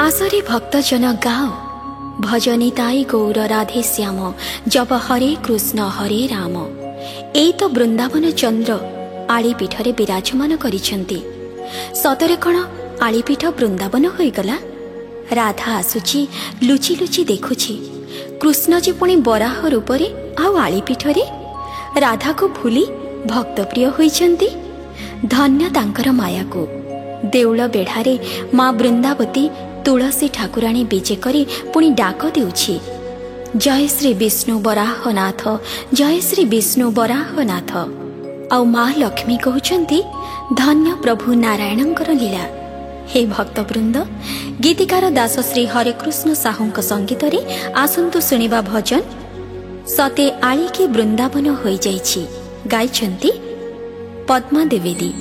आसरे भक्तजन गाओ भजनिताई गौर राधे श्याम जब हरे कृष्ण हरे राम। एई तो वृंदावन चंद्र आलीपीठरे विराजमान करिसेंती। सतरे कण आलीपीठ वृंदावन होईगला। राधा आसुची लुचि लुचि देखुची कृष्णजी पुणी बराह रूपरे आउ आलीपीठरे। राधा को भूली भक्तप्रिय होइछंती। धन्य तांकर माया को। देउल बेढ़ारे माँ वृंदावती तुलसी ठाकुराणी विजे करी पुणी डाक देउछि, जय श्री विष्णु बराहनाथ, जय श्री विष्णु बराहनाथ। आउ माँ लक्ष्मी कहउछंती धन्य प्रभु नारायणंकर लीला। हे भक्तवृंद, गीतिकार दास श्री हरेकृष्ण साहुंक संगीत रे आसंतु सुनिबा भजन सते आली की वृंदावन होई जाइछि। गाइछंती पद्मा द्विवेदी।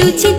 लुचि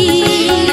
सी